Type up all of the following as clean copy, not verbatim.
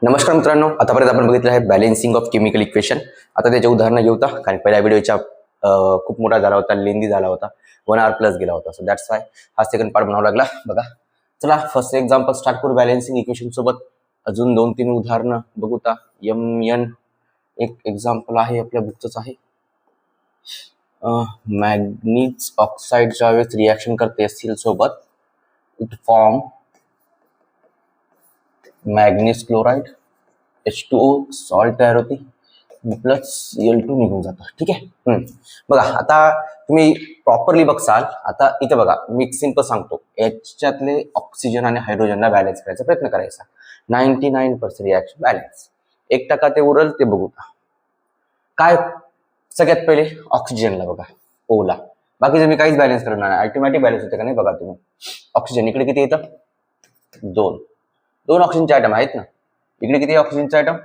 नमस्कार मित्रांनो, आतापर्यंत आपण बघितलं आहे बॅलेन्सिंग ऑफ केमिकल इक्वेशन. आता त्याचे उदाहरणं घेऊ होता, कारण पहिल्या व्हिडिओच्या खूप मोठा झाला होता, लेंदी झाला होता, 1 hour प्लस गेला होता. सो दॅट्स वाय हा सेकंड पार्ट बनावा लागला. बघा, चला फर्स्ट एक्झाम्पल स्टार्ट करू बॅलेन्सिंग इक्वेशन सोबत. अजून 2-3 उदाहरणं बघू. MN एक एक्झाम्पल आहे, आपल्या बुकच आहे. मॅग्नीज ऑक्साईड ज्यावेळेस रिॲक्शन करते Cl सोबत, it form manganese chloride, H2O salt तयार होते, प्लस Cl2 निघून जातं. ठीक आहे. बघा, आता तुम्ही प्रॉपरली बघसाल. आता इथे बघा, मी सिंपल सांगतो. याच्यातले ऑक्सिजन आणि हायड्रोजनला बॅलन्स करायचा प्रयत्न करायचा. 99% रिॲक्शन बॅलन्स, 1% ते उरल ते बघू. काय सगळ्यात पहिले ऑक्सिजनला बघा, ओला. बाकीचं मी काहीच बॅलन्स करणार नाही, ऑटोमॅटिक बॅलन्स होते का नाही बघा तुम्ही. ऑक्सिजन इकडे किती येतं? 2 ऑक्सिजनचे आयटम आहेत ना. इकडे किती ऑक्सिजनचे आयटम?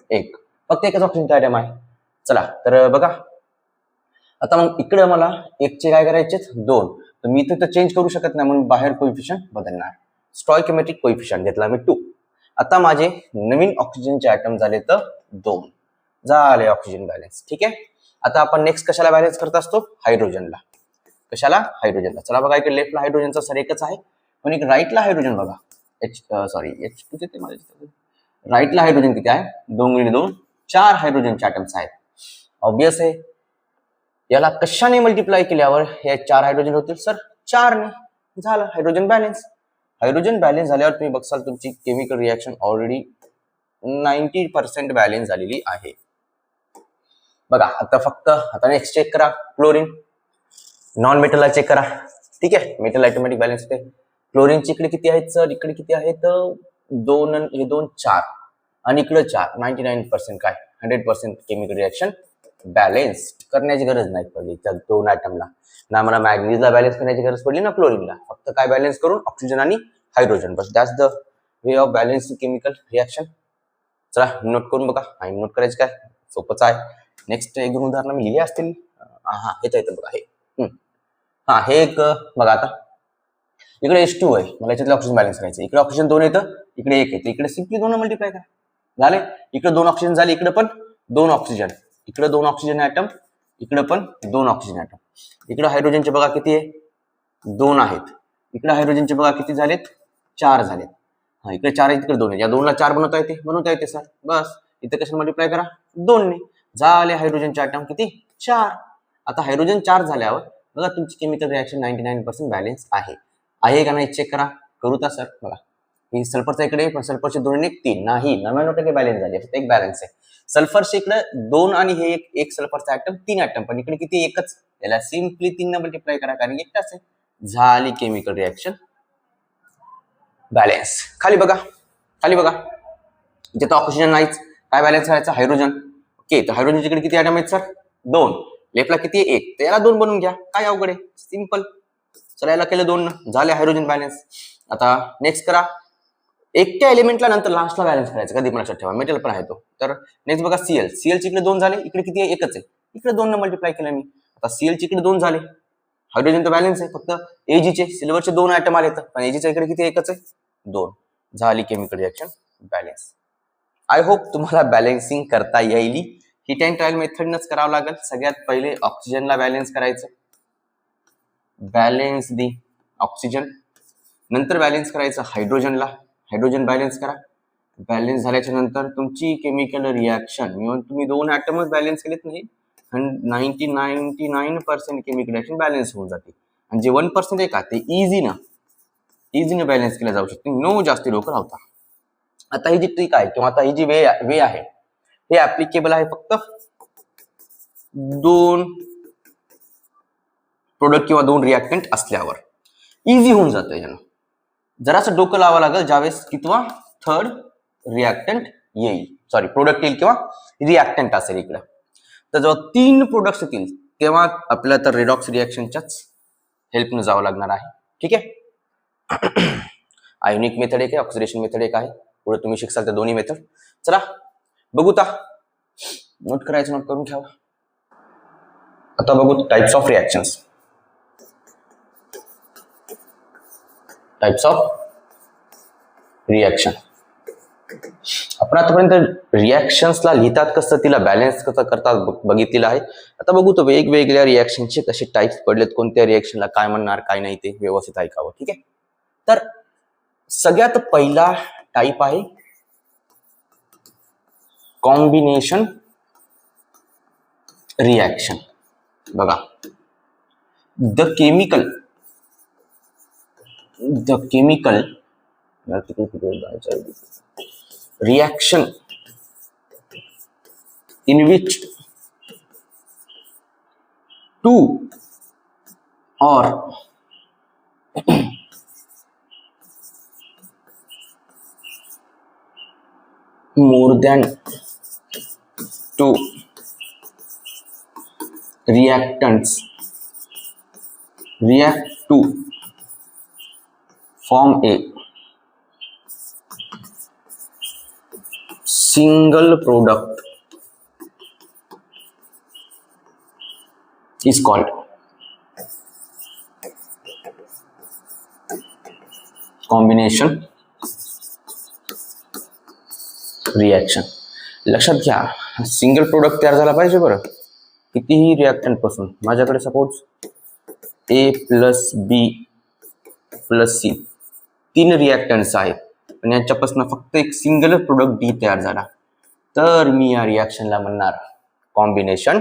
1. फक्त एकच ऑक्सिजनचे आयटम आहे. चला तर बघा, आता मग इकडे मला 1चे काय करायचे? 2. तर मी इथे तर चेंज करू शकत नाही, म्हणून बाहेर कोइफिशियंट बदलणार. स्टॉइकियोमेट्रिक कोइफिशियंट घेतला मी 2. आता माझे नवीन ऑक्सिजनचे आयटम झाले तर 2 झाले ऑक्सिजन बॅलन्स. ठीक आहे. आता आपण नेक्स्ट कशाला बॅलन्स करत असतो? हायड्रोजनला. कशाला? हायड्रोजनला. चला बघा, इकडे लेफ्टला हायड्रोजनचा सर एकच आहे, पण एक राईटला हायड्रोजन बघा. H किती ते माझ्या राईटला हायड्रोजन किती आहे? 2 × 2 4 हायड्रोजनचे ॲटम्स आहेत. ऑब्वियस आहे. याला कशाने मल्टिप्लाय केल्यावर हे 4 हायड्रोजन होतील? सर 4 ने. झालं हायड्रोजन बॅलन्स. हायड्रोजन बॅलन्स झाल्यावर तुम्ही बघसाल तुमची केमिकल रिॲक्शन ऑलरेडी 90% बॅलन्स झालेली आहे. बघा, आता नेक्स्ट चेक करा. क्लोरीन, नॉन मेटलला चेक करा. ठीक आहे. मेटल ऑटोमॅटिक बॅलन्स होते. क्लोरीनची इकडे किती आहेत सर? इकडे किती आहेत? 2 हे 2 4 आणि इकडे 4. 99% काय? 100% केमिकल रिॲक्शन बॅलन्स करण्याची गरज नाही पडली त्या 2 आयटमला. ना मला मॅग्नीजला बॅलन्स करण्याची गरज पडली, ना क्लोरीनला. फक्त काय बॅलन्स करून? ऑक्सिजन आणि hydrogen. Bus that's the way of balancing chemical reaction. चला नोट करून बघा. आणि नोट करायचं काय? सोपंच आहे. नेक्स्ट 1-2 उदाहरणं मी लिहिली असतील. हेच येतं बघा. हे एक बघा. आता इकडे H2 आहे, मला याच्यातलं ऑक्सिजन बॅलन्स करायचं. इकडे ऑक्सिजन 2 येतं, इकडे 1 येतं. इकडे सिम्पली 2 मल्टिप्लाय करा, झाले. इकडे 2 ऑक्सिजन झाले, इकडे पण 2 ऑक्सिजन. इकडे 2 ऑक्सिजन ॲटम, इकडे पण 2 ऑक्सिजन ॲटम. इकडे हायड्रोजनचे बघा किती आहे? 2 आहेत. इकडे हायड्रोजनचे बघा किती झालेत? 4 झालेत. इकडे 4 आहे, इकडे 2 आहे. या 2 ला 4 बनवता येते सर. बस इथे कशाने मल्टिप्लाय करा? 2 ने. झाले हायड्रोजनचे ॲटम किती? 4. आता हायड्रोजन 4 झाल्यावर बघा तुमची केमिकल रिॲक्शन 99% बॅलन्स आहे का नाही चेक करा. करू तर सर. बघा, ही सल्फरचा इकडे, पण सल्फरचे 2 आणि 1 3 नाही. 99% बॅलन्स झाले. फक्त एक बॅलन्स आहे. सल्फरचे इकडे 2 आणि हे एक सल्फरचा ॲटम 3 ॲटम, पण इकडे किती? एकच. त्याला सिम्पली 3 ने मल्टिप्लाय करा, कारण एकटाच आहे. झाली केमिकल रिॲक्शन बॅलन्स. खाली बघा, जिथं ऑक्सिजन नाहीच, काय बॅलन्स करायचं? हायड्रोजन. ओके, तर हायड्रोजनच्या इकडे किती ॲटम आहेत सर? 2. लेफ्टला किती आहे? 1. तर याला 2 बनवून घ्या. काय अवघड आहे? सिम्पल. चला याला केलं 2 झाले हायड्रोजन बॅलन्स. आता नेक्स्ट करा. एकट्या एलिमेंटला नंतर लास्टला बॅलन्स करायचं, कधी पण लक्षात ठेवा. मेटल पण आहे तो. तर नेक्स्ट बघा Cl चे इकडे 2 झाले, इकडे किती आहे? एकच आहे. इकडे 2 ने मल्टिप्लाय केलं मी. आता Cl चे इकडे 2 झाले. हायड्रोजन तर बॅलन्स आहे, फक्त Ag सिल्वरचे 2 आयटम आले, पण Ag च्या इकडे किती? एकच आहे. 2. झाली chemical reaction balance. I hope तुम्हाला बॅलन्सिंग करता येईल. हिट अँड ट्रायल मेथडनच करावं लागेल. सगळ्यात पहिले ऑक्सिजनला बॅलन्स करायचं. बॅलन्स दी ऑक्सिजन. नंतर बॅलन्स करायचं हायड्रोजनला. हायड्रोजन बॅलन्स करा. बॅलन्स झाल्याच्या नंतर तुमची केमिकल रिॲक्शन मिळून तुम्ही 2 ॲटमच बॅलन्स केलेत नाही, 99% केमिकल रिॲक्शन बॅलन्स होऊन जाते. आणि जे 1% आहे का, ते इझीने बॅलन्स केलं जाऊ शकते. नो जास्ती डोकं लावता. आता ही जी ट्रिक आहे, किंवा आता ही जी वे आहे, हे ऍप्लिकेबल आहे फक्त 2 प्रोडक्ट किंवा 2 रिॲक्टंट असल्यावर. इझी होऊन जातं. यानं जरासं डोकं लावावं लागेल ज्यावेळेस किंवा 3rd रिॲक्टंट येईल, सॉरी प्रोडक्ट येईल किंवा रिॲक्टंट असेल इकडं. तर जेव्हा 3 प्रोडक्ट्स येतील तेव्हा आपल्याला तर रेडॉक्स रिॲक्शनच्याच हेल्पनं जावं लागणार आहे. ठीक आहे. आयोनिक मेथड एक आहे, ऑक्सिडेशन मेथड एक आहे. पुढे तुम्ही शिकसाल त्या दोन्ही मेथड. चला बघू. नोट करायचं, नोट करून ठेवा. आता बघू types of reactions. Types of reaction. आपण आतापर्यंत रिॲक्शन्सला लिहितात कसं, तिला बॅलन्स कसं करतात बघितलेलं आहे. आता बघू तो वेगवेगळ्या रिॲक्शनचे कसे टाईप्स पडलेत, कोणत्या रिॲक्शनला काय म्हणणार काय नाही ते व्यवस्थित ऐकावं. ठीक आहे. तर सगळ्यात पहिला टाईप आहे कॉम्बिनेशन रिॲक्शन. बघा, the chemical reaction in which two or more than two reactants react to form a single product is called combination reaction. लक्षात घ्या, सिंगल प्रोडक्ट तयार झाला पाहिजे बरं, कितीही रिॲक्टंट पासून. माझ्याकडे सपोज ए प्लस बी प्लस सी 3 रिॲक्टंट्स आहेत आणि यांच्यापासून फक्त एक सिंगल प्रोडक्ट डी तयार झाला, तर मी या रिॲक्शनला म्हणणार कॉम्बिनेशन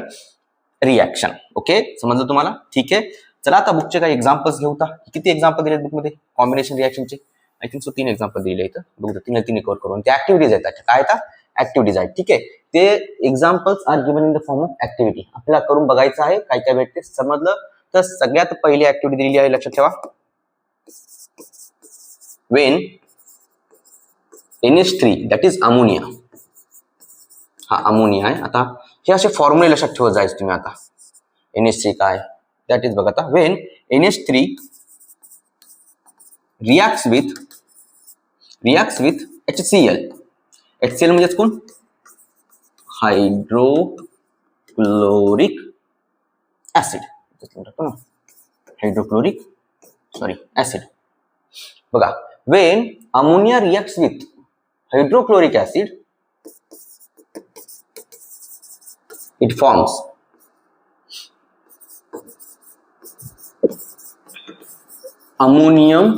रिॲक्शन. ओके, समजलं तुम्हाला? ठीक आहे. चला आता बुकचे काही एक्झाम्पल्स घेऊ. किती एक्झाम्पल दिलेत बुकमध्ये कॉम्बिनेशन रिॲक्शनचे? आय थिंक सो 3 एक्झाम्पल दिले इथं. बघू, 3 कव्हर करून ते ऍक्टिव्हिटीज आहेत. काय येतात? ऍक्टिव्हिटीज आहेत. ठीक आहे. ते examples are given in the form of activity. आपल्याला करून बघायचं आहे काय काय भेटते. समजलं? तर सगळ्यात पहिली ऍक्टिव्हिटी दिलेली आहे, लक्षात ठेवा. Wien NH3 that is ammonia, हा अमोनिया आहे. आता हे असे फॉर्म्युले लक्षात ठेवत जायचं तुम्ही. आता NH3 काय दॅट इज बघा. आता Wien NH3 reacts with HCl. HCl म्हणजेच कोण? Hydrochloric acid. ऍसिड. बघा, Wien ammonia reacts with hydrochloric acid it forms ammonium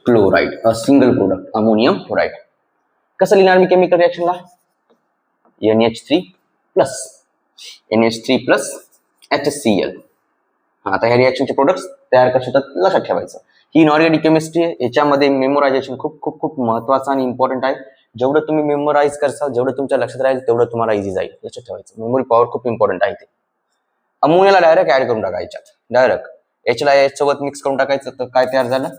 chloride, a single product ammonium chloride. कसं लिहिणार मी केमिकल रिॲक्शनला? NH3 plus HCl. आता ह्या रिॲक्शनचे प्रोडक्ट्स तयार कसे होतात लक्षात ठेवायचं. ही इनऑर्गॅनिक केमिस्ट्री आहे. याच्यामध्ये मेमोरायझेशन खूप खूप खूप महत्वाचं आणि इम्पॉर्टंट आहे. जेवढं तुम्ही मेमोराइज करसाल, जेवढं तुमच्या लक्षात राहील, तेवढं तुम्हाला इझी जाईल. लक्षात ठेवायचं, मेमोरी पॉवर खूप इम्पॉर्टंट आहे. ते अमोनियाला डायरेक्ट ऍड करून टाकायच्यात. डायरेक्ट H ला H सोबत मिक्स करून टाकायचं, तर काय तयार झालं?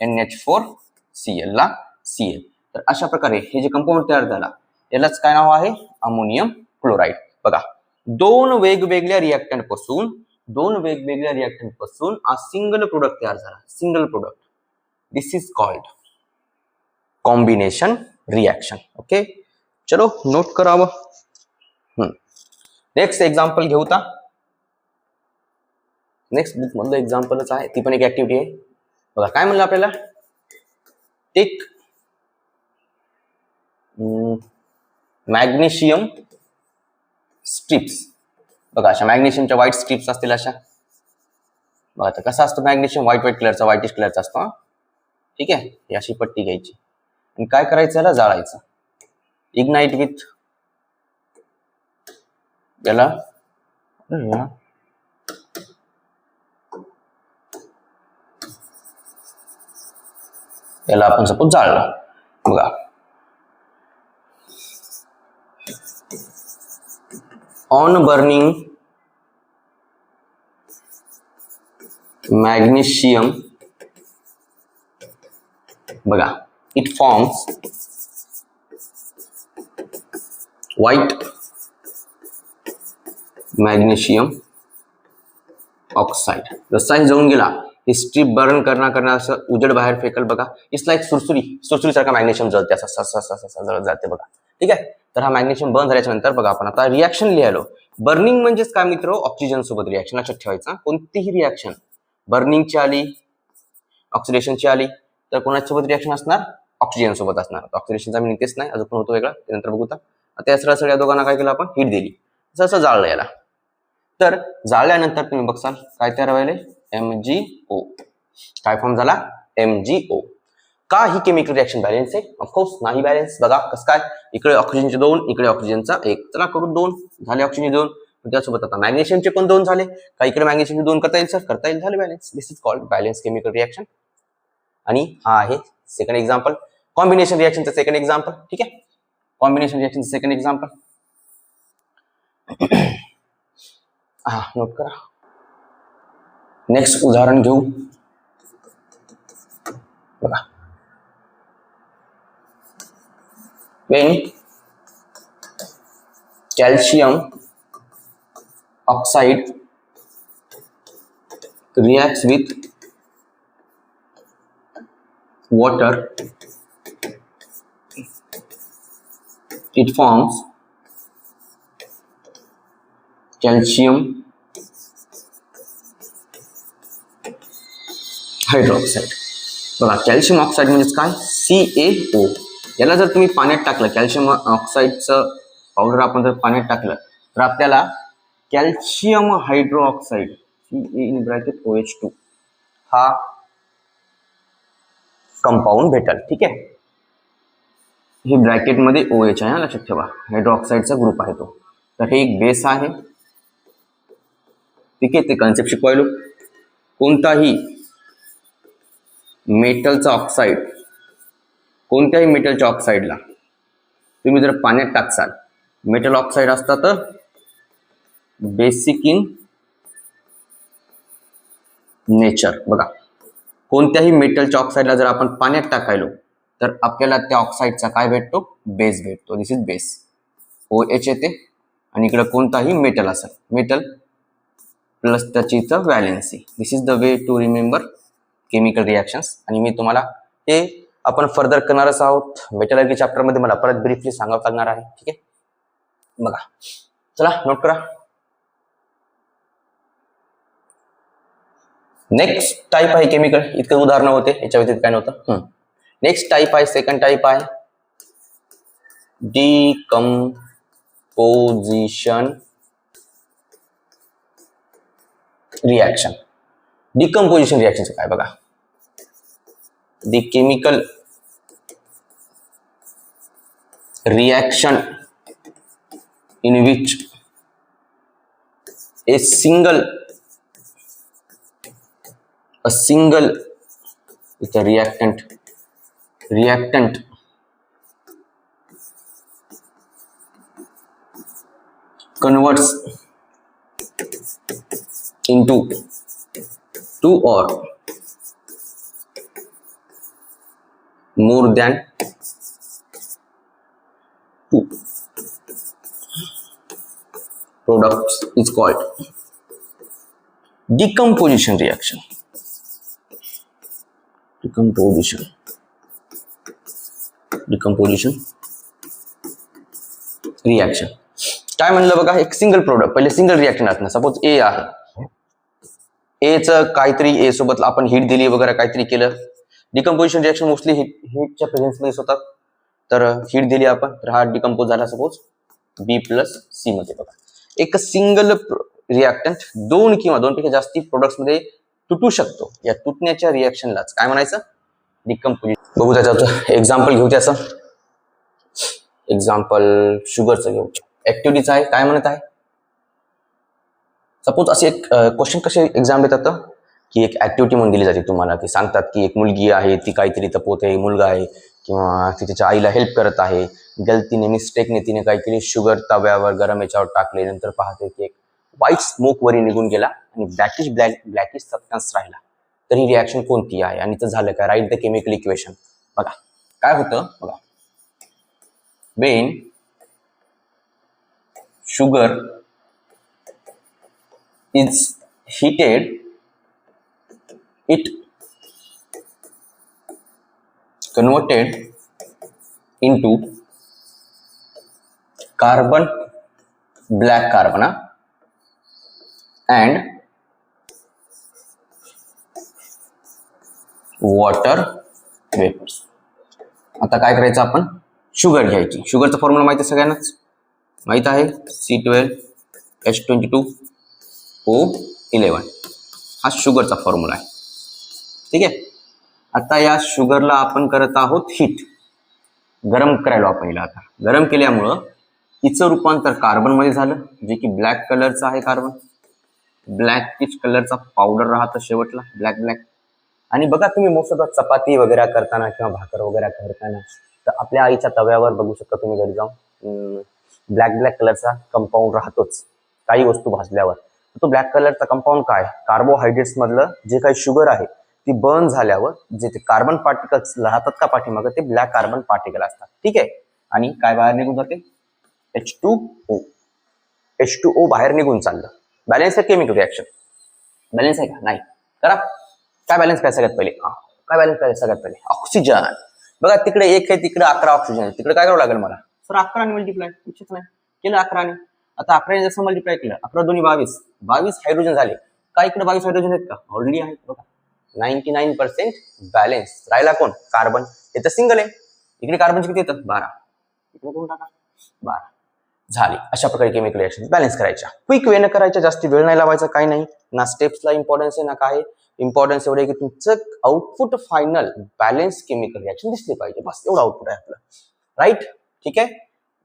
NH4Cl ला Cl. तर अशा प्रकारे हे जे कंपाऊंड तयार झाला यालाच काय नाव आहे? Ammonium chloride. बघा, दोन वेगवेगळ्या रिॲक्टंट पासून हा सिंगल प्रोडक्ट तयार झाला. Single product, this is called combination reaction. Okay, चलो नोट करावं. नेक्स्ट एक्झाम्पल घेऊ. नेक्स्ट बुक मधलं एक्झाम्पलच आहे, ती पण एक ऍक्टिव्हिटी आहे. बघा काय म्हणलं आपल्याला? Take magnesium strips. बघा, अशा मॅग्नेशियमच्या व्हाईट स्ट्रिप्स असतील अशा. बघा, आता कसा असतो मॅग्नेशियम? व्हाईट कलरचा, व्हाईटिश कलरचा असतो. ठीक आहे. ही अशी पट्टी घ्यायची आणि काय करायचं? याला जाळायचं. इग्नाइट विथ याला आपण सपोज जाळलं. बघा, ऑन बर्निंग मॅग्नेशियम, बघा, it forms white magnesium oxide. जसा हे जाऊन गेला, ही स्ट्रीप बर्न करणार असं उजेड बाहेर फेकल. बघा, इट्स लाईक सुरसुरी सारखा मॅग्नेशियम जळते, असं जळत जाते. बघा, ठीक आहे. तर हा मॅग्नेशियम बर्न झाल्याच्या नंतर बघा, आपण आता रिॲक्शन लिहायलो. बर्निंग म्हणजेच काय मित्र? ऑक्सिजन सोबत रिॲक्शन. लक्षात ठेवायचा, कोणतीही रिॲक्शन बर्निंगची आली, ऑक्सिडेशनची आली, तर कोणासोबत रिॲक्शन असणार? ऑक्सिजन सोबत असणार. ऑक्सिडेशनचा मीनिंग तेच नाही, अजून पण होतो वेगळा, त्यानंतर बघू. आता सरळ या दोघांना काय केलं आपण, हीट दिली, असं जाळलं याला. तर जाळल्यानंतर तुम्ही बघसाल काय तयार व्हायला, MgO. काय फॉर्म झाला, MgO. का ही केमिकल रिएक्शन बॅलन्स आहे? ऑफकोर्स नाही बॅलन्स. बघा कसं काय, इकडे ऑक्सिजनचे 2, इकडे ऑक्सिजनचा 1. चला करू 2 झाले, ऑक्सिजन 2. त्यासोबत आता मॅग्नेशियमचे पण 2 झाले. का इकडे मॅग्नेशियमचे 2 करता येईल सर? करता येईल, झाले balance. This is called balance chemical reaction. आणि हा आहे सेकंड एक्झाम्पल, कॉम्बिनेशन रिएक्शनचं सेकंड एक्झाम्पल. ठीक आहे, कॉम्बिनेशन रिएक्शनचं सेकंड एक्झाम्पल. हा नोट करा. नेक्स्ट उदाहरण घेऊ. बघा, when calcium oxide reacts with water, it forms calcium hydroxide. बघा, कॅल्शियम ऑक्साईड म्हणजे काय, CaO. याला जर तुम्ही पाण्यात टाकलं, कॅल्शियम ऑक्साईडचं पावडर आपण जर पाण्यात टाकलं, तर आपल्याला कॅल्शियम हायड्रोऑक्साईड CaOH2 हा कंपाऊंड भेटेल. ठीक आहे, हे ब्रॅकेटमध्ये OH आहे, लक्षात ठेवा, हायड्रोऑक्साईडचा ग्रुप आहे तो. तर हे एक बेस आहे. ठीक आहे, ते कन्सेप्ट शिकवायलो. कोणताही मेटलचा ऑक्साईड, कोणत्याही मेटलच्या ऑक्साईडला तुम्ही जर पाण्यात टाकसाल, मेटल ऑक्साईड असतात तर बेसिक इन नेचर. बघा, कोणत्याही मेटलच्या ऑक्साईडला जर आपण पाण्यात टाकायलो, तर आपल्याला त्या ऑक्साईडचा काय भेटतो, बेस भेटतो. दिस इज बेस, OH येते. आणि इकडे कोणताही मेटल असेल, मेटल प्लस त्याची इथं valency. This is the way to remember chemical reactions. आणि मी तुम्हाला हे आपण फर्दर करणारच आहोत. मेटलर्जी चॅप्टर मध्ये मला परत ब्रीफली सांगावं लागणार आहे. ठीक आहे, बघा, चला नोट करा. नेक्स्ट टाईप आहे केमिकल, इतके उदाहरणं होते, याच्या व्यतिरिक्त काय नव्हतं. नेक्स्ट टाईप आहे, सेकंड टाईप आहे डिकम्पोजिशन रिॲक्शन. डिकम्पोजिशन रिॲक्शनचं काय बघा, the chemical reaction in which a single with a reactant converts into two or more than two products is called decomposition reaction. Decomposition reaction काय म्हणलं बघा, एक single product, पहिले single reaction असणार. Suppose ए आहे, ए च काहीतरी ए सोबत आपण हीट दिली वगैरे काहीतरी केलं. डिकम्पोजिशन रिएक्शन मोस्टली हीटच्या प्रेझेन्स मध्ये होतात. तर हीट दिली आपण, तर हा डिकम्पोज झाला सपोज B+C मध्ये. बघा, एक सिंगल रिएक्टंट 2 किंवा 2 पेक्षा जास्ती प्रोडक्ट्स मध्ये तुटू शकतो. या तुटण्याच्या रिएक्शनलाच काय म्हणायचं, डिकम्पोजिशन. बघू त्याचं एक्झाम्पल घेऊ. त्याचं एक्झाम्पल शुगरचं घेऊ. ऍक्टिव्हिटीच आहे, काय म्हणत आहे, सपोज असे एक क्वेश्चन कसे एक्झाम देतात की एक ऍक्टिव्हिटी म्हणून दिली जाते तुम्हाला, की सांगतात की एक मुलगी आहे, ती काहीतरी तपवते, मुलगा आहे किंवा ती त्याच्या आईला हेल्प करत आहे. गलतीने मिस्टेकने तिने काय केली, शुगर तव्यावर गरम याच्यावर टाकले. नंतर पाहते की एक व्हाईट स्मोक वरी निघून गेला आणि ब्लॅकिश सबस्टन्स राहिला. तर ही रिॲक्शन कोणती आहे आणि तर झालं काय, राईट द केमिकल इक्वेशन. बघा काय होतं, बघा, Wien sugar is heated, it converted into carbon, black carbon, and water vapors. आता काय करायचं, आपण शुगर घ्यायची. शुगरचा फॉर्म्युला माहिती आहे सगळ्यांनाच, माहित आहे, C12H22O11. हा शुगरचा फॉर्म्युला आहे. ठीक आहे. आता या शुगरला आपण करत आहोत हीट, गरम करायला आपण हिला. आता गरम केल्यामुळं हिचं रूपांतर कार्बन मध्ये झालं, जे की ब्लॅक कलरचं आहे. कार्बन ब्लॅकिश कलरचा पावडर राहतं शेवटला, ब्लॅक ब्लॅक. आणि बघा तुम्ही मोस्ट ऑफ चपाती वगैरे करताना किंवा भाकर वगैरे करताना तर आपल्या आईच्या तव्यावर बघू शकता तुम्ही घरी जाऊन, ब्लॅक ब्लॅक कलरचा कंपाऊंड राहतोच काही वस्तू भाजल्यावर. तो ब्लॅक कलरचा कंपाऊंड काय, कार्बोहायड्रेट्स मधलं जे काही शुगर आहे ती बर्न झाल्यावर जे ते कार्बन पार्टिकल्स राहतात का पाठीमागं, ते ब्लॅक कार्बन पार्टिकल असतात. ठीक आहे. आणि काय बाहेर निघून जाते, H2O बाहेर निघून चाललं. बॅलन्स आहे केमिकल रिॲक्शन, बॅलन्स आहे का, नाही. करा काय बॅलन्स काय सगळ्यात पहिले, काय बॅलन्स काय सगळ्यात पहिले, ऑक्सिजन. बघा तिकडे 1 आहे, तिकडे 11 ऑक्सिजन आहे. तिकडे काय करावं लागेल मला, सर 11 ने मल्टिप्लाय, इच्छित नाही केलं 11 ने. आता 11 ने जसं मल्टिप्लाय केलं, 11 दोन्ही 22 हायड्रोजन झाले का, इकडे 22 हायड्रोजन आहेत का, ऑलरेडी आहेत. बघा 99% बॅलन्स. राहिला कोण, कार्बन. हे तर सिंगल आहे, इकडे कार्बनचे किती येतं, 12, इकडे कोण टाका 12 झाले. अशा प्रकारे केमिकल रिएक्शन बॅलन्स करायच्या, क्विक वेनं करायच्या, जास्ती वेळ नाही लावायचा, काही नाही ना. स्टेप्सला इम्पॉर्टन्स आहे ना काय, इम्पॉर्टन्स एवढे की तुमचं output final balance chemical reaction दिसली पाहिजे, बस एवढं आउटपुट आहे आपलं. राईट, ठीक आहे.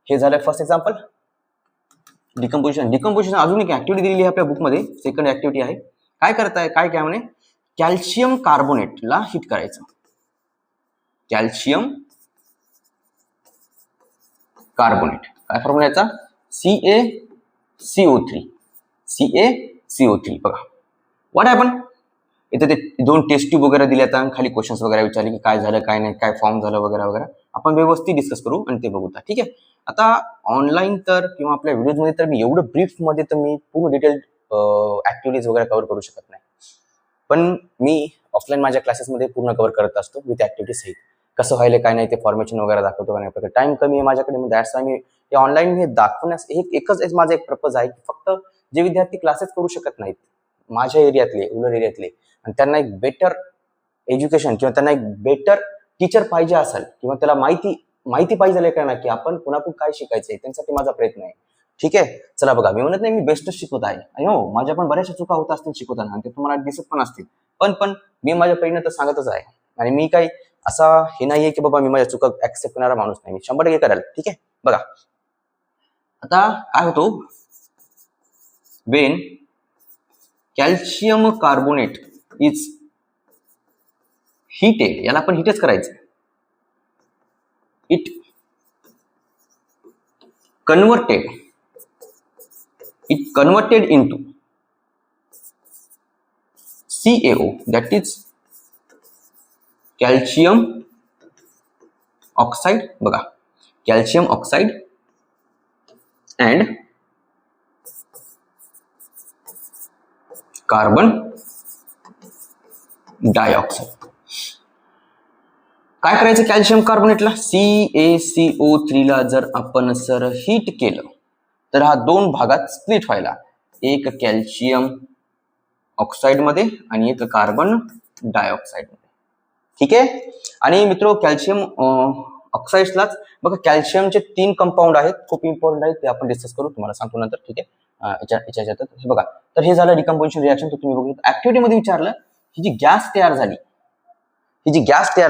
हे झालं फर्स्ट एक्झाम्पल. डिकम्पोजिशन अजून एक ऍक्टिव्हिटी दिलेली आहे आपल्या बुकमध्ये, सेकंड ऍक्टिव्हिटी आहे. काय करताय, काय काय म्हणे, कॅल्शियम कार्बोनेटला हिट करायचं. कॅल्शियम कार्बोनेट, काय फॉर्म्युला याचा, CaCO3. बघा व्हॉट हॅपन, इथे ते 2 टेस्ट ट्यूब वगैरे दिले आहेत, खाली क्वेश्चन्स वगैरे विचारले की काय झालं काय नाही, काय फॉर्म झालं वगैरे वगैरे. आपण व्यवस्थित डिस्कस करू आणि ते बघू. ठीक आहे. आता ऑनलाईन तर किंवा आपल्या व्हिडिओमध्ये तर मी एवढं ब्रीफ मध्ये तर मी पूर्ण डिटेल ऍक्टिव्हिटीज वगैरे कव्हर करू शकत नाही, पण मी ऑफलाईन माझ्या क्लासेसमध्ये पूर्ण कव्हर करत असतो विथ ऍक्टिव्हिटीज सहित. कसं व्हायला काय नाही ते फॉर्मेशन वगैरे दाखवतो. आणि आपल्याकडे टाइम कमी आहे माझ्याकडे, दॅट्स वाय मी ऑनलाईन हे दाखवण्यास एकच माझा एक पर्पज आहे की फक्त जे विद्यार्थी क्लासेस करू शकत नाहीत माझ्या एरियातले, रुरल एरियातले, आणि त्यांना एक बेटर एज्युकेशन किंवा त्यांना एक बेटर टीचर पाहिजे असेल किंवा त्याला माहिती पाहिजे का ना की आपण कुणाकडून काय शिकायचंय, त्यांच्यासाठी माझा प्रयत्न आहे. ठीक आहे. चला बघा, मी म्हणत नाही मी बेस्टच शिकवत आहे, आणि हो माझ्या पण बऱ्याचशा चुका होत असतील शिकवताना, आणि ते तुम्हाला दिसत पण असतील, पण मी माझ्या परीने तर सांगतच आहे. आणि मी काही असा हे नाहीये की बाबा मी माझ्या चुका ऍक्सेप्ट करणारा माणूस नाही, मी 100% कराल. ठीक आहे. बघा आता काय होतो, when calcium carbonate is heated, याला आपण हीटच करायचं, it converted into CaO, that is calcium oxide. बघा calcium oxide and carbon dioxide. काय करायचं कॅल्शियम कार्बोनेटला, CaCO3 ला जर आपण सर हीट केलं तर हा 2 भागात स्प्लिट व्हायला, एक कॅल्शियम ऑक्साइड मध्ये आणि एक कार्बन डायऑक्साइड मध्ये. ठीक आहे. आणि मित्र कॅल्शियम ऑक्साइड्सलाच बघा कॅल्शियमचे 3 कंपाऊंड आहेत, खूप इम्पॉर्टंट आहेत, ते आपण डिस्कस करू, तुम्हाला सांगतो नंतर. ठीक आहे. याच्यात हे बघा, तर हे झालं डिकम्पोजिशन रिएक्शन. तर तुम्ही बघू ऍक्टिव्हिटी मध्ये विचारलं, ही जी गॅस तयार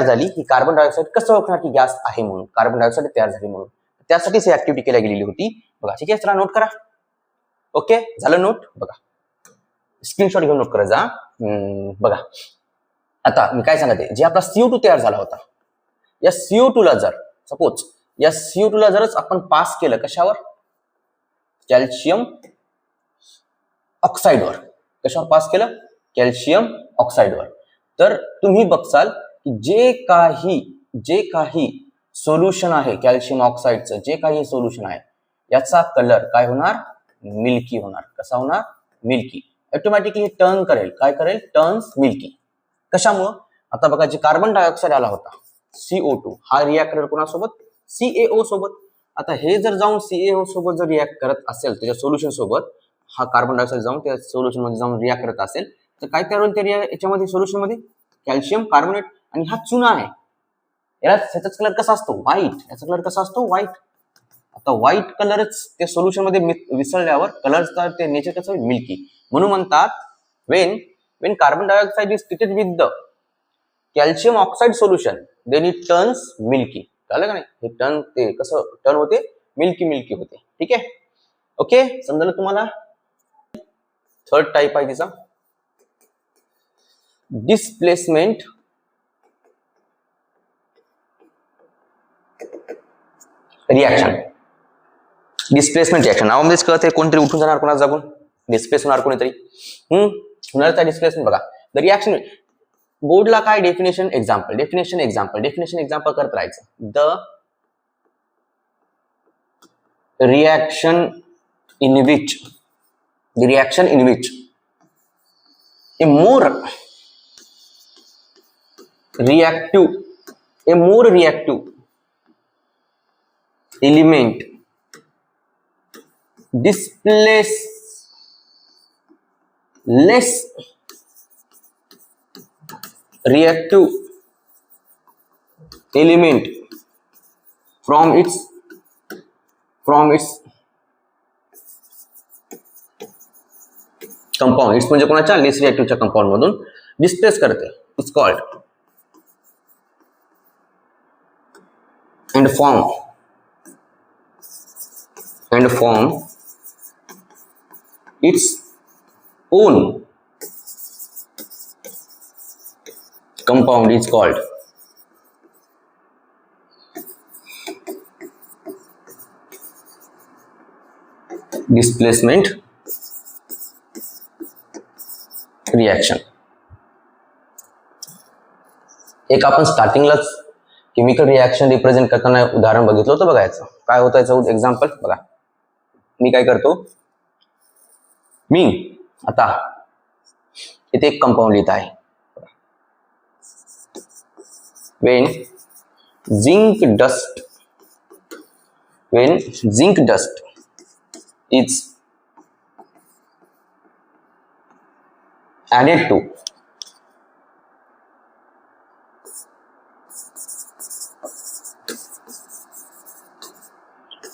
झाली ही कार्बन डायऑक्साइड कसं ओळखणार की गॅस आहे म्हणून, कार्बन डायऑक्साइड तयार झाली म्हणून, त्यासाठीच ही ऍक्टिव्हिटी केल्या गेलेली होती. बघा ठीक आहे. चला नोट करा. ओके झालं नोट. बघा स्क्रीनशॉट घेऊन नोट करा जा. बघा आता मी काय सांगते, जे आपला CO2 तयार झाला होता, या CO2 ला जर सपोज या CO2 ला जरच आपण पास केलं कशावर, कॅल्शियम ऑक्साइडवर. कशावर पास केलं, कॅल्शियम ऑक्साइडवर. तर तुम्ही बघसाल की जे काही सोल्युशन आहे कॅल्शियम ऑक्साइडचं, जे काही सोल्युशन आहे याचा कलर काय होणार, मिल्की होणार. कसा होणार, मिल्की. ऑटोमॅटिकली टर्न करेल, काय करेल, टर्न्स मिल्की. कशामुळं, आता बघा जे कार्बन डायऑक्साइड आला होता CO2, हा रिॲक्ट करेल कोणासोबत, CaO सोबत. आता हे जर जाऊन CaO सोबत जर रिॲक्ट करत असेल त्याच्या सोल्युशन सोबत, हा कार्बन डायऑक्साइड जाऊन त्या सोल्युशन मध्ये जाऊन रिॲक्ट करत असेल तर काय तयार होईल त्या याच्यामध्ये सोल्युशन मध्ये, कॅल्शियम कार्बोनेट. आणि हा चुना आहे, याचा कलर कसा असतो? व्हाईट. याचा कलर कसा असतो? व्हाईट. आता व्हाईट कलरच त्या सोल्युशन मध्ये मिसळल्यावर कलर ते नेचर कसं मिल्की. म्हणून म्हणतात when carbon dioxide is treated with the calcium oxide solution then it turns milky. कळलं का नाही? हे ते कसं टर्न होते? मिल्की होते. ठीक आहे, ओके, समजलं तुम्हाला? थर्ड टाइप आहे तिचा डिस्प्लेसमेंट रिॲक्शन. डिस्प्लेसमेंट रिॲक्शन नावामध्येच कळते, कोणतरी उठून जाणार, कोणाला जागून डिस्प्लेस होणार कोणीतरी. होणार त्या डिस्प्लेसमेंट. बघा द रिॲक्शन बोर्डला काय डेफिनेशन एक्झाम्पल करत राहायचं. The reaction in which a more reactive element displace less reactive element from its compound. It's म्हणजे कोणाच्या? लेस रिएक्टिव्हच्या कंपाऊंड मधून डिस्प्लेस करते. It's called and form its own compound is called displacement reaction. एक आपण स्टार्टिंगलाच chemical reaction represent करताना उदाहरण बघितलं होतं. बघायचं काय होतं याचं एक्झाम्पल. बघा मी काय करतो, मी आता इथे एक कंपाऊंड लिहित आहे. when zinc dust is added to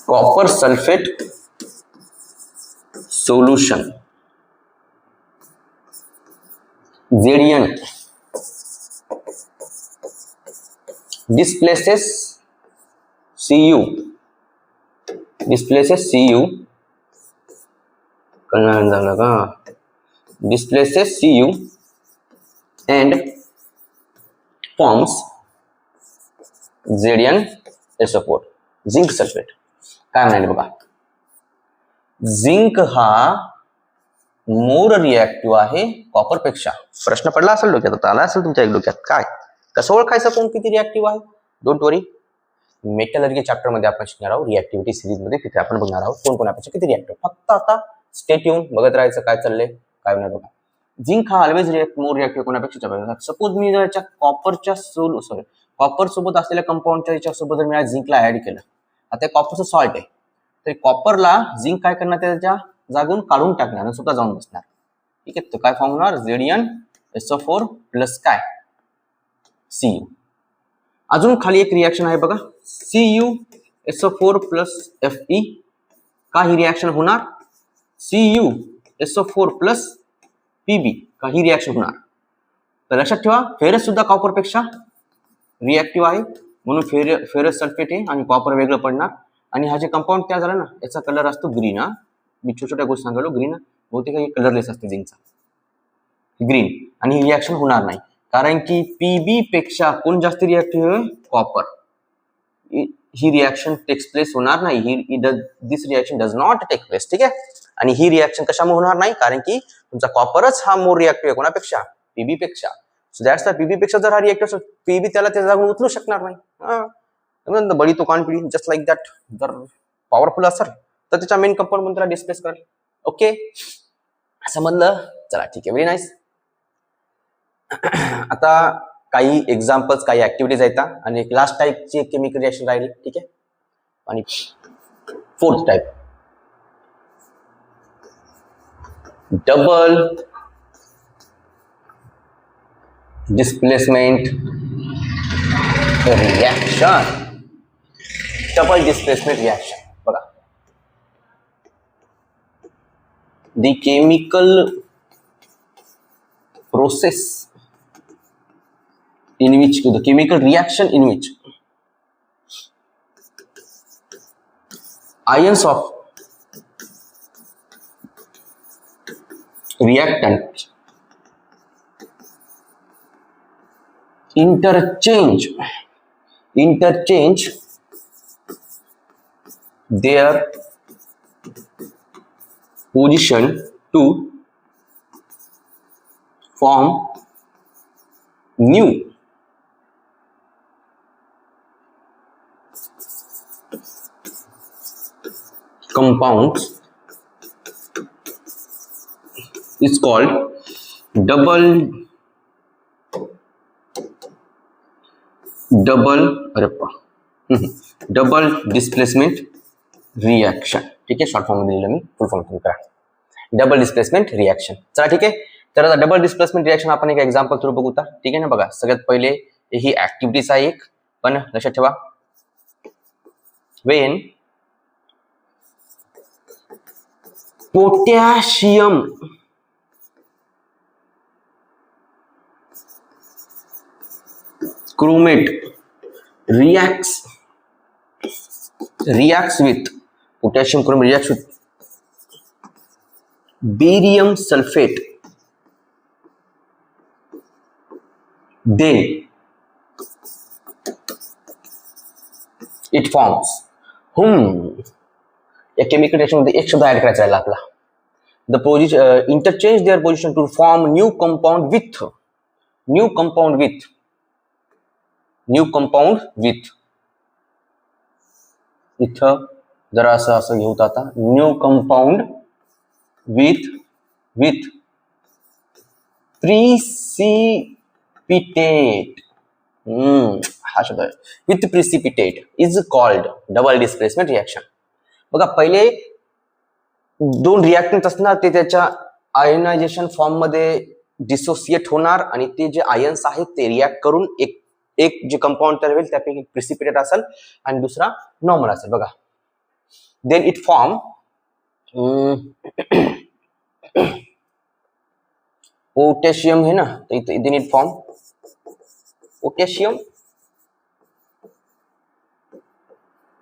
copper sulfate solution Zn displaces Cu displaces Cu and forms ZnSO4 zinc sulphate. काय म्हणाले बघा, झिंक हा मोर रिॲक्टिव्ह आहे कॉपर पेक्षा. प्रश्न पडला असेल डोक्यात, आता आला असेल तुमच्या एक डोक्यात, काय कसं ओळखायचं कोण किती रिॲक्टिव्ह आहे? डोंट वरी, मेटलर्जी चॅप्टर मध्ये आपण शिकणार आहोत, रिॲक्टिव्हिटी सिरीज मध्ये तिथे आपण बघणार आहोत कोण कोणापेक्षा किती रिॲक्टिव्ह. फक्त आता स्टे ट्यून बघत राहायचं काय चाललंय काय नाही. बघा झिंक हा ऑलवेज मोर रिॲक्टिव्ह कोणापेक्षा. सपोज मी जर कॉपर सोबत असलेल्या कंपाऊंडच्या याच्यासोबत जर मी झिंकला ऍड केलं, आता कॉपरचं सॉल्ट आहे, तर कॉपरला झिंक काय करणार, त्याच्या जागून काढून टाकणार आणि स्वतः जाऊन बसणार. ठीक आहे, तर काय फॉर्म होणार, ZnSO4 प्लस काय Cu. अजून खाली एक रिॲक्शन आहे बघा, CuSO4 प्लस Fe. का ही रिॲक्शन होणार, CuSO4 प्लस Pb का ही रिॲक्शन होणार. तर लक्षात ठेवा, फेरस सुद्धा कॉपर पेक्षा रिॲक्टिव्ह आहे, म्हणून फेरस सल्फेट आहे आणि कॉपर वेगळं पडणार. आणि हा जे कंपाऊंड तयार झाला ना, याचा कलर असतो ग्रीन. हा मी छोट्या गोष्टी सांगालो, ग्रीन बहुतेक हे कलरलेस असते झिंकचा, ग्रीन. आणि ही रिॲक्शन होणार नाही, कारण की पीबी पेक्षा कोण जास्त रिॲक्टिव्ह आहे, कॉपर. ही रिॲक्शन टेक्स प्लेस होणार नाही, this reaction does not take place. ठीक आहे, आणि ही रिॲक्शन कशामुळे होणार नाही, कारण की तुमचा कॉपरच हा मोर रिॲक्टिव्ह आहे कोणापेक्षा, पीबी पेक्षा. सो दॅट्स द पीबी पेक्षा जर हा रिॲक्टिव्ह असेल, पीबी त्याला त्या जागून उचलू शकणार नाही. बडी तो कान पिढी जस्ट लाईक दॅट. जर पॉवरफुल असेल तर त्याच्या मेन कंपाऊंड म्हणून त्याला डिस्प्लेस करेल. ओके, असं म्हणलं. चला ठीक आहे, व्हेरी नाईस. आता काही एक्झाम्पल्स, काही ऍक्टिव्हिटीज आहेत आणि एक लास्ट टाईपची केमिकल रिॲक्शन राहिली. ठीक आहे, आणि fourth type double displacement reaction, double displacement reaction. बघा, the chemical process in which the chemical reaction in which ions of reactant interchange their position to form new compounds is called double displacement reaction. ठीक आहे, short form मध्ये दिलं मी, फुल form तुम्ही करा. Double displacement reaction. चला ठीक आहे, तर आता डबल डिस्प्लेसमेंट रिॲक्शन आपण एक एक्झाम्पल थ्रू बघू. ठीक आहे ना. बघा, सगळ्यात पहिले ही ऍक्टिव्हिटीज आहे एक, पण लक्षात ठेवा, Wien potassium chromate reacts with potassium chromate reacts with barium sulfate, then it forms या केमिकल रिएक्शन मध्ये एक शब्द ऍड करायचा आहे आपला. The interchange their position to form new compound with इथं जरा असं घेऊ आता, न्यू कंपाऊंड विथ प्रिसिपिटेट. हा शब्द आहे, with precipitate is called double displacement reaction. बघा, पहिले दोन रिॲक्टंट असणार, ते त्याच्या आयनायझेशन फॉर्म मध्ये डिसोसिएट होणार आणि ते जे आयन्स आहेत ते रिॲक्ट करून एक जे कंपाऊंड तयार होईल त्यापैकी प्रिसिपिटेट असेल आणि दुसरा नॉर्मल असेल. बघा, देन इट फॉर्म पोटॅशियम है ना, then it form potassium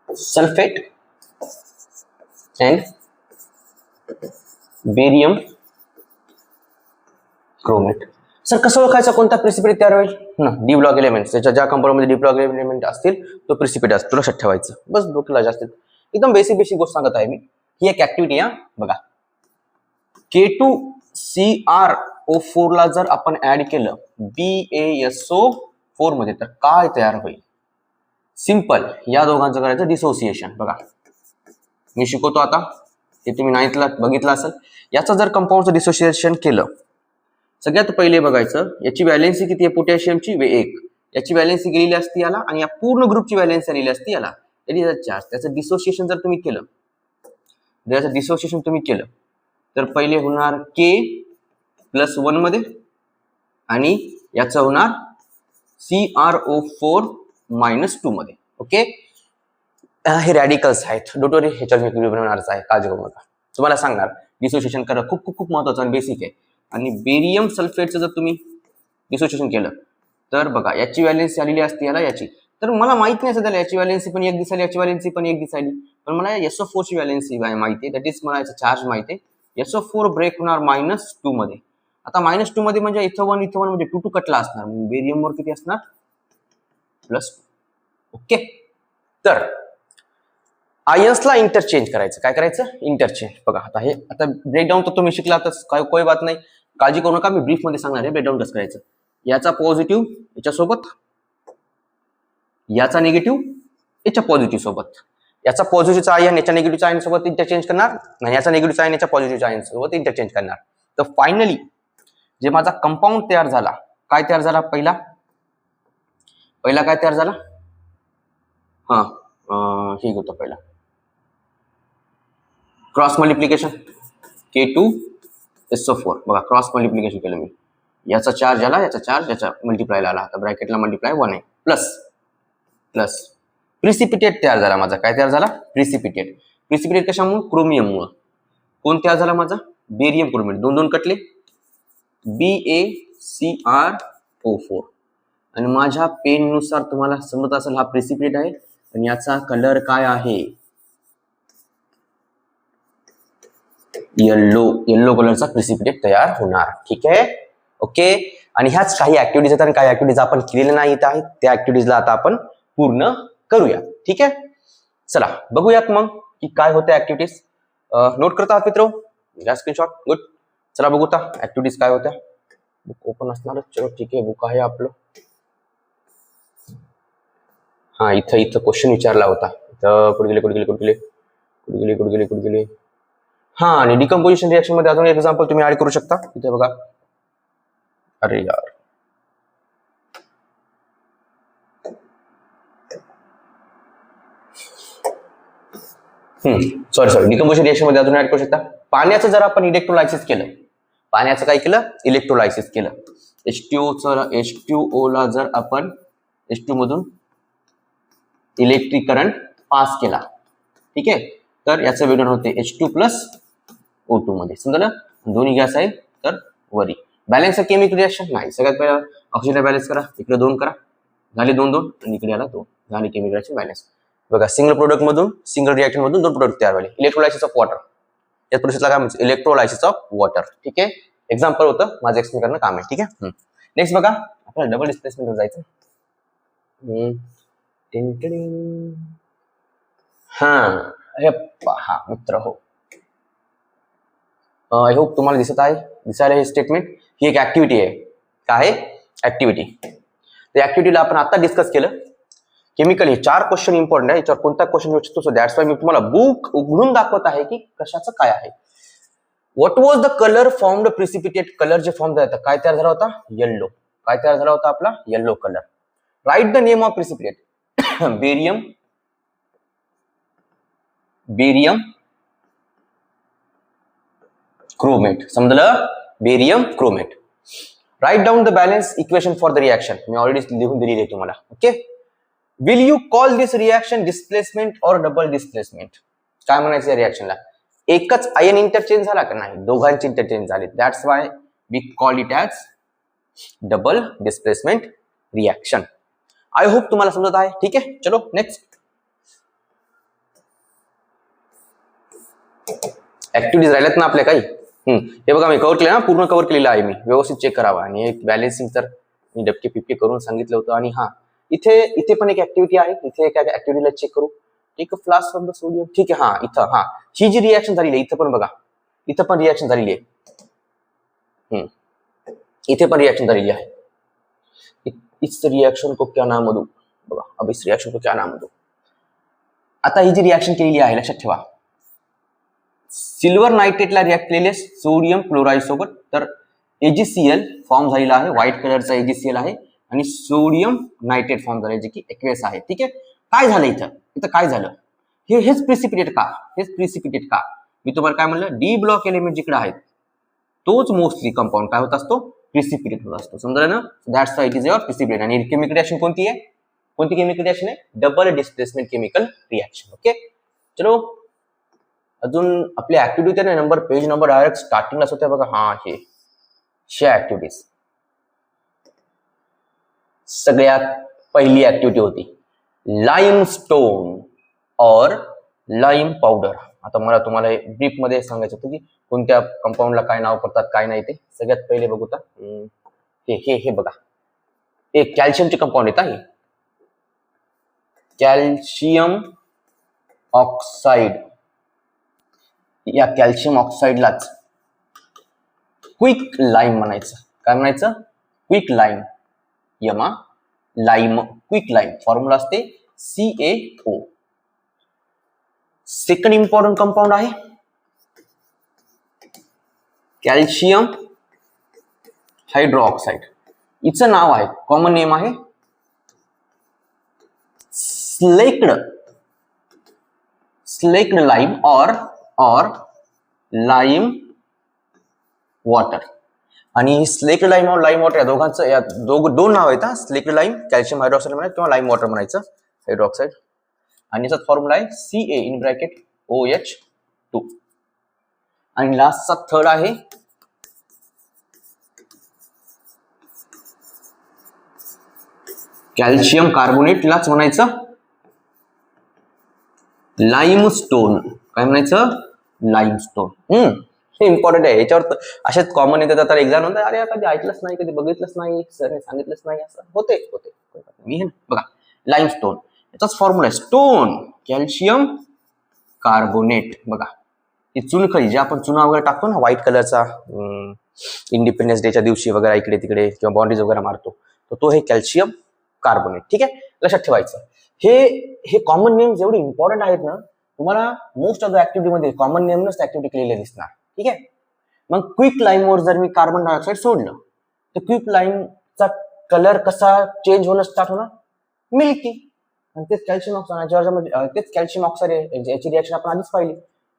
sulphate and barium chromate. Sir कसं ओळखायचं कोणता प्रिसिपिटेट तयार होईल ना? डी ब्लॉक एलिमेंट, त्याच्या ज्या कंपाऊंड मध्ये डी ब्लॉक एलिमेंट असतील तो प्रिसिपिटेट असतो, लक्षात ठेवायचं. बस डोक्याला जास्त एकदम बेसिक गोष्ट सांगत आहे मी. ही एक ऍक्टिव्हिटी आहे. बघा, K2CrO4 ला जर आपण ऍड केलं BaSO4 मध्ये तर काय तयार होईल? सिंपल, या दोघांचं करायचं डिसोसिएशन. बघा, मी शिकवतो आता, ते तुम्ही नाहीतला बघितलं असेल. याचं जर कंपाऊंडचं डिसोसिएशन केलं, सगळ्यात पहिले बघायचं याची व्हॅलेन्सी किती आहे पोटॅशियमची, 1. याची व्हॅलेन्सी गेलेली असती याला आणि या पूर्ण ग्रुपची व्हॅलेन्सी आलेली असती याला, चार्ज. त्याचं डिसोसिएशन जर तुम्ही केलं, तर पहिले होणार K+1 मध्ये आणि याचं होणार CrO4-2 मध्ये. ओके, हे रॅडिकल्स आहेत, डोटोरी ह्याच्यावर मी व्हिडिओ बनवणारच आहे, काळजी करू नका. तुम्हाला सांगणार डिसोसिएशन करणं खूप महत्वाचं आणि बेसिक आहे. आणि बेरियम सल्फेटचं जर तुम्ही डिसोसिएशन केलं तर बघा, याची व्हॅलेन्सी आलेली असते याला, याची. तर मला माहित नाही सध्या याची व्हॅलेन्सी पण एक दिसायली, याची व्हॅलेन्सी पण एक दिसायली, पण मला SO4 ची व्हॅलेन्सी माहिती आहे, दॅट इज मला याचा चार्ज माहिती आहे. SO4 ब्रेक होणार -2 मध्ये. आता -2 मध्ये म्हणजे इथं 1 म्हणजे 2 कटला असणार, बेरियम वर किती असणार? +2. ओके, तर आयन्सला इंटरचेंज करायचं. काय करायचं? इंटरचेंज. बघा, आता ब्रेकडाऊन तर तुम्ही शिकला, तर काही बात नाही, काळजी करू नका, मी ब्रीफ मध्ये सांगणार आहे ब्रेकडाऊन कसं करायचं. याचा पॉझिटिव्ह याच्यासोबत, याचा निगेटिव्ह याच्या पॉझिटिव्ह सोबत, याचा पॉझिटिव्हचा आयन याच्या निगेटिव्हच्या आयन सोबत इंटरचेंज करणार आणि याचा निगेटिव्हचा आयन याच्या पॉझिटिव्हच्या आयन सोबत इंटरचेंज करणार. तर फायनली जे माझा कंपाऊंड तयार झाला, काय तयार झाला? पहिला काय तयार झाला? ठीक होतं, पहिला क्रॉस मल्टिप्लिकेशन K2SO4. बघा, क्रॉस मल्टिप्लिकेशन केलं मी, याचा चार्ज आला, याचा चार्ज याच्या मल्टिप्लायला आला, तर ब्रॅकेटला मल्टिप्लाय 1 आहे, प्लस प्लस प्रिसिपिटेट तयार झाला माझा. काय तयार झाला? प्रिसिपिटेट. प्रिसिपिटेट कशामुळे? क्रोमियममुळे. कोण तयार झाला माझा? Barium chromate. दोन दोन कटले, BaCrO4. आणि माझ्या पेन नुसार तुम्हाला समजत असेल हा प्रिसिपिटेट आहे आणि याचा कलर काय आहे? येल्लो कलरचा प्रिसिपिटेट तयार होणार. ठीक आहे, ओके. आणि ह्याच काही ऍक्टिव्हिटीज आहेत आणि काही ऍक्टिव्हिटीज आपण केलेल्या नाहीत आहेत. त्या ऍक्टिव्हिटीजला आता आपण पूर्ण करूया. ठीक आहे, चला बघूयात मग की काय होत्या ऍक्टिव्हिटीज. नोट करता आहात मित्र? घ्या स्क्रीनशॉट. गुड. चला बघू आता ऍक्टिव्हिटीज काय होत्या. बुक ओपन असणारच. चलो ठीक आहे, बुक आहे आपलं. हा, इथं क्वेश्चन विचारला होता. इथं कुठे गेले. हा, आणि डिकम्पोजिशन रिएक्शन मध्ये अजून एक एक्झाम्पल तुम्ही ऍड करू शकता. इथे बघा. अरे यार, सॉरी डिकम्पोजिशन रिएक्शन मध्ये अजून ऍड करू शकता. पाण्याचं जर आपण इलेक्ट्रोलायसिस केलं, पाण्याचं काय केलं? इलेक्ट्रोलायसिस केलं. H2O ला जर आपण H2 मधून इलेक्ट्रिक करंट पास केला, ठीक आहे, तर याचं विघटन होते H2+O2 मध्ये. समजलं? दोन्ही गॅस आहे तर वरी. बॅलन्स केमिकल रिएक्शन नाही. सगळ्यात पहिला ऑक्सिजन बॅलन्स करा. इकडे 2 करा, झाले 2 आणि इकडे आला 2, झाले केमिकल रिएक्शन बॅलन्स. बघा, सिंगल प्रोडक्ट मधून, सिंगल रिएक्शन मधून 2 प्रोडक्ट तयार झाले. Electrolysis of water. या प्रोसेसला काय म्हणतात? Electrolysis of water. ठीक आहे, एक्झाम्पल होतं, माझं एक्सप्लेन करणं काम आहे. ठीक आहे. नेक्स्ट बघा, आपल्याला डबल डिस्प्लेसमेंट जायचं. हे पहा मित्र हो, आय होप तुम्हाला दिसायला हे स्टेटमेंट. ही एक ऍक्टिव्हिटी आहे. काय आहे? ऍक्टिव्हिटी. त्या ऍक्टिव्हिटीला आपण आता डिस्कस केलं. केमिकल हे 4 क्वेश्चन इम्पॉर्टंट आहे. याच्यावर कोणता क्वेश्चन येऊ शकतो. सो दॅट्स वाय मी तुम्हाला बुक उघडून दाखवत आहे की कशाचं काय आहे. What was the colour formed precipitate? Colour जे फॉर्म झाला काय तयार झाला होता? येल्लो. काय तयार झाला होता आपला? Yellow colour. Write the name of precipitate. Barium chromate. समजलं? Barium chromate. Write down the balance equation for the reaction. मी ऑलरेडी लिहून दिलेली आहे तुम्हाला. Okay. Will you call this reaction displacement or double displacement? काय म्हणायचं या रिएक्शनला? एकच आयन इंटरचेंज झाला का? नाही, दोघांचे इंटरचेंज झाले. That's why we call it as double displacement reaction. I hope तुम्हाला समजत आहे. ठीक आहे, चलो नेक्स्ट. ऍक्टिव्हिटीज राहिल्यात ना आपल्या काही. हे बघा, मी कव्हर केलं ना, पूर्ण कव्हर केलेलं आहे मी. व्यवस्थित चेक करावा. आणि एक बॅलन्सिंग तर मी डबके पिपके करून सांगितलं होतं. आणि हा, इथे पण एक ऍक्टिव्हिटी आहे. इथे एका ऍक्टिव्हिटीला चेक करू. एक फ्लास्क फ्रॉम द सोडियम. ठीक आहे. हा, इथं ही जी रिएक्शन झालेली आहे, इथं पण बघा, इथं पण रिएक्शन झालेली आहे. इथे पण रिएक्शन झालेली आहे. इस रिएक्शन को क्या नाम दूं? बघा, अब इस रिएक्शन को क्या नाम दूं? आता ही जी रिएक्शन केलेली आहे, लक्षात ठेवा, सिल्वर नायट्रेटला रिॲक्ट केलेले सोडियम क्लोराईड सोबत. तर AgCl फॉर्म झालेला आहे. व्हाईट कलरचा AgCl आहे आणि सोडियम नायट्रेट फॉर्म झाले, जे की एक्वेस आहे. ठीक आहे. काय झालं इथं काय झालं? हेच प्रिसिपिटेट का? मी तुम्हाला काय म्हणलं? डी ब्लॉक एलिमेंट जिकडे आहेत तोच मोस्टली कंपाऊंड काय होत असतो? प्रिसिपिटेट होत असतो. समजलं ना? That's why it is your precipitate. आणि केमिकल रिएक्शन कोणती आहे? कोणती केमिकल रिएक्शन आहे? Double displacement chemical reaction. Okay, चलो अजून आपल्या activity number, page number direct स्टार्टिंगलाच होत्या बघा. हा, हे ऍक्टिव्हिटीज. सगळ्यात पहिली ऍक्टिव्हिटी होती लाईमस्टोन और लाईम पावडर. आता मला तुम्हाला ब्रीफ मध्ये सांगायचं होतं की कोणत्या कंपाऊंडला काय नाव पडतात, काय नाही ते. सगळ्यात पहिले बघू तर हे बघा, एक कॅल्शियमचे कंपाऊंड येत आहे. Calcium oxide. या कॅल्शियम ऑक्साईडलाच क्विक लाईम म्हणायचं. काय म्हणायचं? Quick lime. यमा लाईम, क्विक लाईम. फॉर्म्युला असते CaO. सेकंड इम्पॉर्टंट कंपाऊंड आहे कॅल्शियम हायड्रोऑक्साईड. हिचं नाव आहे, कॉमन नेम आहे स्लेक्ड लाईम और लाईम वॉटर. आणि स्लेक्ड लाईम और लाईम वॉटर या दोघांचं दोन नाव आहेत. स्लेक्ड लाईम, कॅल्शियम हायड्रोऑक्साईड म्हणायचं किंवा लाईम वॉटर म्हणायचं. हायड्रोक्साईड, आणि याचा फॉर्म्युला आहे Ca इन ब्रॅकेट OH2. आणि लास्टचा थर्ड आहे कॅल्शियम कार्बोनेटलाच म्हणायचं लाईमस्टोन. काय म्हणायचं? लाईमस्टोन. हे इम्पॉर्टंट आहे. याच्यावर असेच कॉमन येतात तर एक्झाम म्हणतात अरे कधी ऐकलंच नाही, कधी बघितलंच नाही, सरने सांगितलंच नाही, असं होते. मी हे बघा लाईमस्टोन याचाच फॉर्म्युला आहे स्टोन कॅल्शियम कार्बोनेट. बघा ही चुनखडी जे आपण चुना वगैरे टाकतो ना व्हाईट कलरचा इंडिपेंडन्स डेच्या दिवशी वगैरे इकडे तिकडे किंवा बाउंड्रीज वगैरे मारतो, तर तो हे कॅल्शियम कार्बोनेट. ठीक आहे, लक्षात ठेवायचं. हे कॉमन नेम्स एवढे इम्पॉर्टंट आहेत ना, तुम्हाला मोस्ट ऑफ द ऍक्टिव्हिटीमध्ये कॉमन नेमच ऍक्टिव्हिटी केलेले दिसणार. ठीक आहे. मग क्विक लाईमवर जर मी कार्बन डायऑक्साईड सोडलं तर क्विक लाईमचा कलर कसा चेंज होणं स्टार्ट होणार? मिल्की. आणि तेच कॅल्शियम ऑक्साईड, तेच कॅल्शियम ऑक्साईड याची रिएक्शन आपण आधीच पाहिली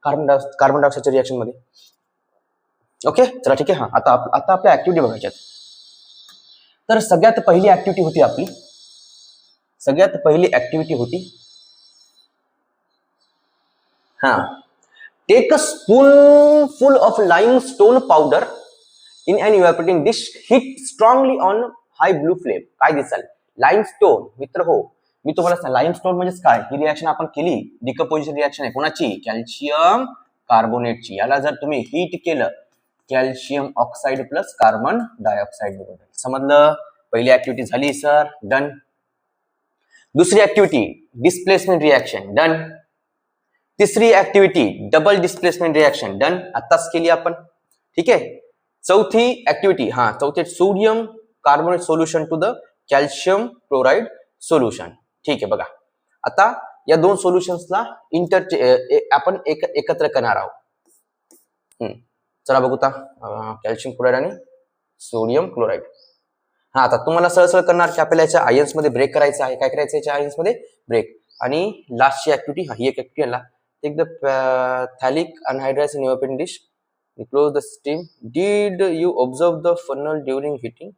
कार्बन डायऑक्साईडच्या रिएक्शन मध्ये. ओके, चला ठीक आहे. हा आता आपल्या ऍक्टिव्हिटी बघायच्यात. तर सगळ्यात पहिली ऍक्टिव्हिटी होती take a spoonful of limestone powder in an evaporating dish, heat strongly on high blue flame. काय दिसाल? लाईमस्टोन. मित्र हो, मी तुम्हाला सांग लाईमस्टोन म्हणजे काय? ही रिएक्शन आपण केली, डिकम्पोजिशन रिएक्शन आहे. कोणाची? कॅल्शियम कार्बोनेटची. याला जर तुम्ही हीट केलं calcium oxide plus carbon dioxide. समजलं? पहिली ऍक्टिव्हिटी झाली सर, डन. दुसरी ऍक्टिव्हिटी डिस्प्लेसमेंट रिएक्शन, डन. तिसरी activity double displacement reaction, done, आताच केली आपण. ठीक आहे. चौथी ऍक्टिव्हिटी चौथी sodium carbonate solution to the calcium chloride solution. ठीक आहे. बघा आता या दोन सोल्युशन्सला आपण एकत्र करणार आहोत. चला बघू कॅल्शियम क्लोराइड आणि सोडियम क्लोराइड. आता तुम्हाला सरळ करणार की आपल्याला याच्या आयन्स मध्ये ब्रेक करायचं आहे. काय करायचं याच्या आयन्स मध्ये? ब्रेक. आणि लास्टची ऍक्टिव्हिटी ही एक ऍक्टिव्हिटी आला. Take the phthalic anhydride in evaporating dish. You close the steam. Did you observe the funnel during heating?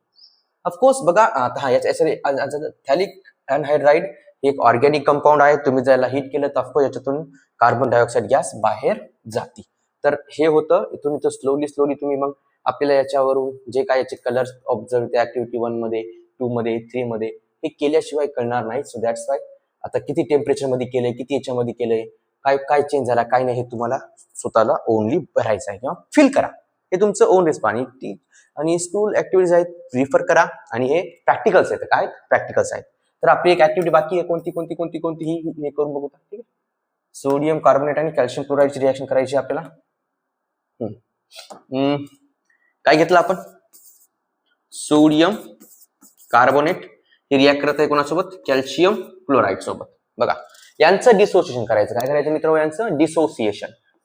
Of course. बघा आता phthalic anhydride हे एक ऑर्गॅनिक कंपाऊंड आहे. तुम्ही जर हीट केलं तर ऑफकोर्स याच्यातून कार्बन डायऑक्साईड गॅस बाहेर जाते. तर हे होतं. इथून स्लोली तुम्ही मग आपल्याला याच्यावरून जे काय याचे कलर्स ऑब्झर्व त्या ऍक्टिव्हिटी 1 मध्ये, 2 मध्ये, 3 मध्ये हे केल्याशिवाय कळणार नाही. सो दॅट्स वाय आता किती टेम्परेचर मध्ये केलंय, किती याच्यामध्ये केलंय, काय चेंज झाला, काय नाही, हे तुम्हाला स्वतःला ओनली भरायचं आहे किंवा फील करा. हे तुमचं ओन रिस्पॉन्सिबिलिटी. आणि स्कूल ऍक्टिव्हिटीज आहेत रिफर करा. आणि हे प्रॅक्टिकल्स आहेत. काय प्रॅक्टिकल्स आहेत? तर आपली एक ऍक्टिव्हिटी बाकी आहे. कोणती ही हे करून बघू. ठीक आहे. सोडियम कार्बोनेट आणि कॅल्शियम क्लोराइडची रिएक्शन करायची आपल्याला. काय घेतलं आपण? सोडियम कार्बोनेट हे रिॲक्ट करत आहे कोणासोबत? कॅल्शियम क्लोराइड सोबत. बघा यांचं डिसोसिएशन करायचं. काय करायचं मित्र? यांचं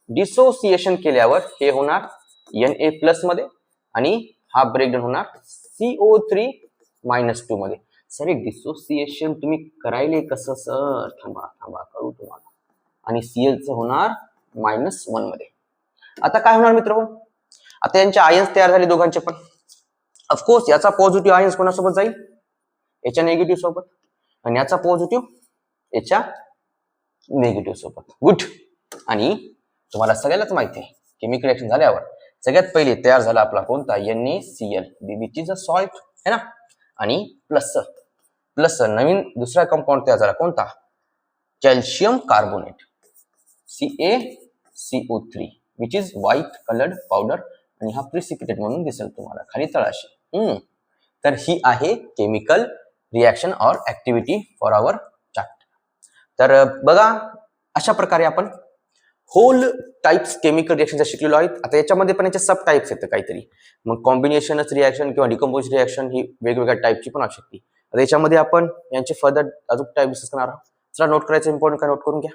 डिसोसिएशन केल्यावर हे होणार Na+ मध्ये आणि हा ब्रेकडाऊन होणार CO3-2 मध्ये. सर डिसोसिएशन तुम्ही करायले कसं सर? थांबा कळू तुम्हाला. आणि Clचं होणार -1 मध्ये. आता काय होणार मित्र? आता यांचे आयन्स तयार झाले दोघांचे पण. ऑफकोर्स याचा पॉझिटिव्ह आयन्स कोणासोबत जाईल? याच्या निगेटिव्ह सोबत. आणि याचा पॉझिटिव्ह याच्या निगेटिव्ह सोबत. गुड. आणि तुम्हाला सगळ्यालाच माहिती आहे केमिकल रिएक्शन झाल्यावर सगळ्यात पहिले तयार झाला आपला कोणता? NaCl, which is a salt है ना. आणि प्लस नवीन दुसरा कंपाऊंड तयार झाला कोणता? Calcium carbonate CaCO3 which is white coloured powder. आणि हा प्रिसिपिटेट म्हणून दिसेल तुम्हाला खाली तळाशी. तर ही आहे केमिकल रिएक्शन और ऍक्टिव्हिटी फॉर आवर चार्ट. तर बघा अशा प्रकारे आपण होल टाइप्स केमिकल रिएक्शन शिकलेलो आहेत. आता याच्यामध्ये पण याचे सब टाइप्स येतं काहीतरी. मग कॉम्बिनेशनच रिएक्शन किंवा डिकम्पोजिशन रिएक्शन ही वेगवेगळ्या टाइपची पण असू शकते. आता याच्यामध्ये आपण यांचे फर्दर अजून टाइप डिस्कस करणार आहोत. चला नोट करायचं इम्पॉर्टंट काय नोट करून घ्या.